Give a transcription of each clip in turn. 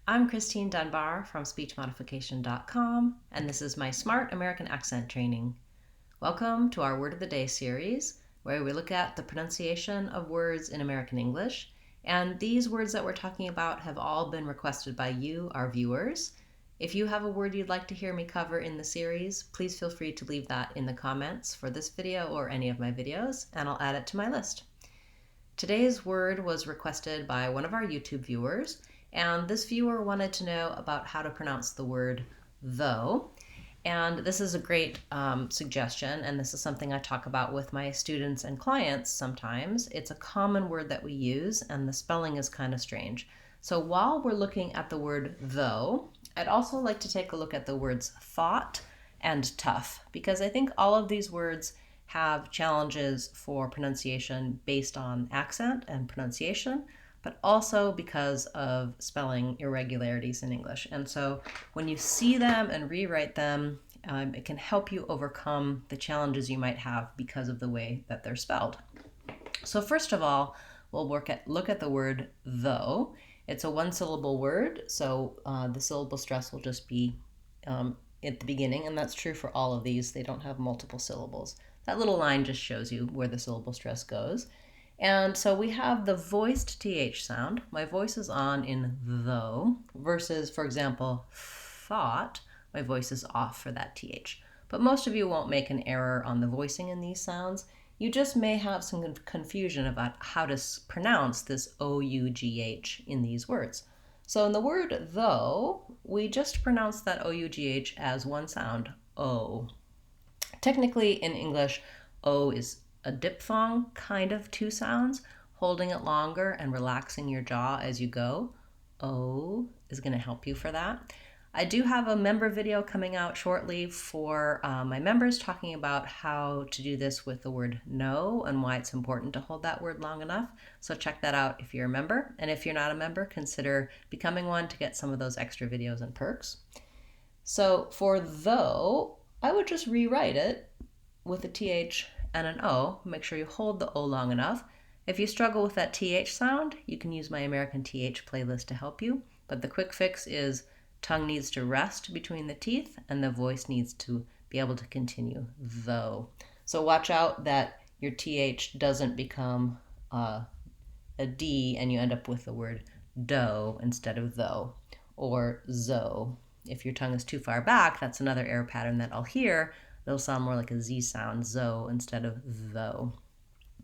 I'm Christine Dunbar from speechmodification.com, and this is my Smart American Accent Training. Welcome to our Word of the Day series, where we look at the pronunciation of words in American English. And these words that we're talking about have all been requested by you, our viewers. If you have a word you'd like to hear me cover in the series, please feel free to leave that in the comments for this video or any of my videos, and I'll add it to my list. Today's word was requested by one of our YouTube viewers, and this viewer wanted to know about how to pronounce the word though. And this is a great suggestion, and this is something I talk about with my students and clients sometimes. It's a common word that we use, and the spelling is kind of strange. So while we're looking at the word though, I'd also like to take a look at the words thought and tough, because I think all of these words have challenges for pronunciation based on accent and pronunciation, but also because of spelling irregularities in English. And so when you see them and rewrite them, it can help you overcome the challenges you might have because of the way that they're spelled. So first of all, we'll look at the word though. It's a one-syllable word, so the syllable stress will just be at the beginning, and that's true for all of these. They don't have multiple syllables. That little line just shows you where the syllable stress goes. And so we have the voiced TH sound. My voice is on in though, versus, for example, thought. My voice is off for that TH. But most of you won't make an error on the voicing in these sounds. You just may have some confusion about how to pronounce this O-U-G-H in these words. So in the word though, we just pronounce that O-U-G-H as one sound, O. Technically in English, O is a diphthong, kind of two sounds. Holding it longer and relaxing your jaw as you go, O is going to help you for that. I do have a member video coming out shortly for my members talking about how to do this with the word no and why it's important to hold that word long enough. So check that out if you're a member. And if you're not a member, consider becoming one to get some of those extra videos and perks. So for though, I would just rewrite it with a TH and an O. Make sure you hold the O long enough. If you struggle with that TH sound, you can use my American TH playlist to help you. But the quick fix is tongue needs to rest between the teeth and the voice needs to be able to continue though. So watch out that your TH doesn't become a D and you end up with the word dough instead of though, or zo. If your tongue is too far back, that's another error pattern that I'll hear. It'll sound more like a Z sound, zo, instead of though.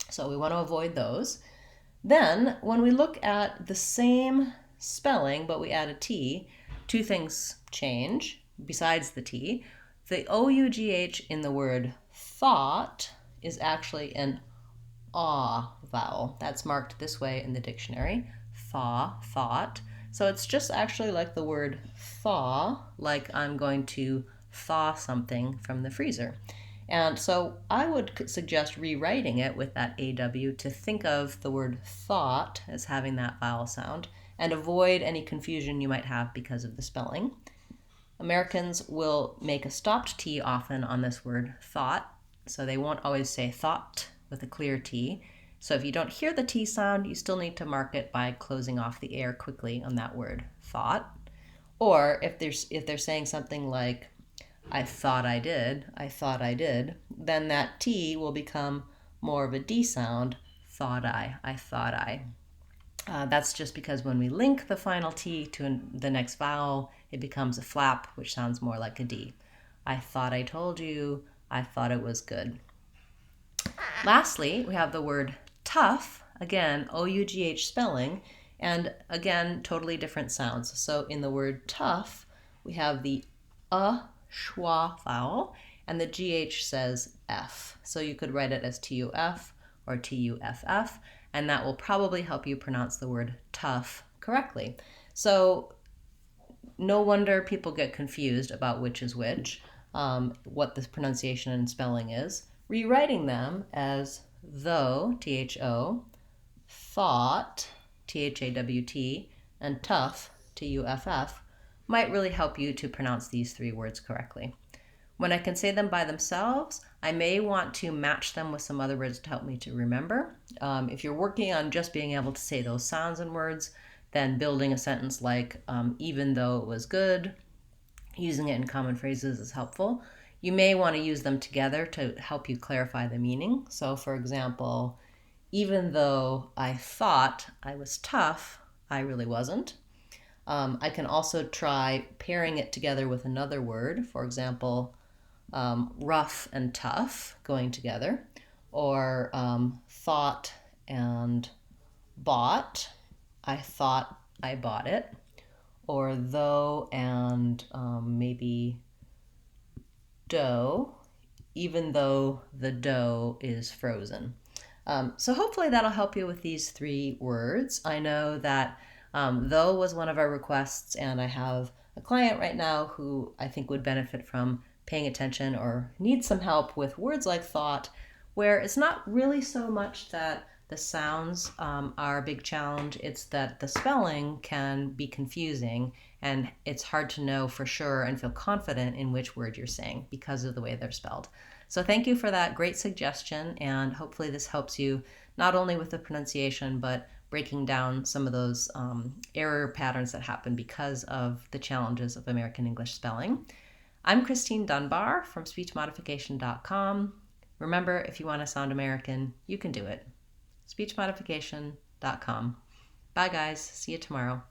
So we want to avoid those. Then, when we look at the same spelling, but we add a T, two things change besides the T. The O-U-G-H in the word thought is actually an aw vowel. That's marked this way in the dictionary, thought. So it's just actually like the word thaw, like I'm going to thaw something from the freezer. And so I would suggest rewriting it with that AW to think of the word thought as having that vowel sound and avoid any confusion you might have because of the spelling. Americans will make a stopped T often on this word thought, so they won't always say thought with a clear T. So if you don't hear the T sound, you still need to mark it by closing off the air quickly on that word, thought. Or if they're saying something like, I thought I did, then that T will become more of a D sound, thought I thought I. That's just because when we link the final T to the next vowel, it becomes a flap, which sounds more like a D. I thought I told you, I thought it was good. Lastly, we have the word tough, again, O-U-G-H spelling, and again, totally different sounds. So in the word tough, we have the schwa vowel, and the GH says F. So you could write it as T-U-F or T-U-F-F, and that will probably help you pronounce the word tough correctly. So no wonder people get confused about which is which, what the pronunciation and spelling is. Rewriting them as though, T-H-O, thought, T-H-A-W-T, and tough, T-U-F-F, might really help you to pronounce these three words correctly. When I can say them by themselves, I may want to match them with some other words to help me to remember. If you're working on just being able to say those sounds and words, then building a sentence like, even though it was good, using it in common phrases is helpful. You may want to use them together to help you clarify the meaning. So, for example, even though I thought I was tough, I really wasn't. I can also try pairing it together with another word. For example, rough and tough going together, or thought and bought. I thought I bought it. Or though and maybe dough, even though the dough is frozen. So hopefully that'll help you with these 3 words. I know that though was one of our requests, and I have a client right now who I think would benefit from paying attention or needs some help with words like thought, where it's not really so much that the sounds are a big challenge, it's that the spelling can be confusing and it's hard to know for sure and feel confident in which word you're saying because of the way they're spelled. So thank you for that great suggestion, and hopefully this helps you not only with the pronunciation, but breaking down some of those error patterns that happen because of the challenges of American English spelling. I'm Christine Dunbar from speechmodification.com. Remember, if you want to sound American, you can do it. speechmodification.com. Bye, guys. See you tomorrow.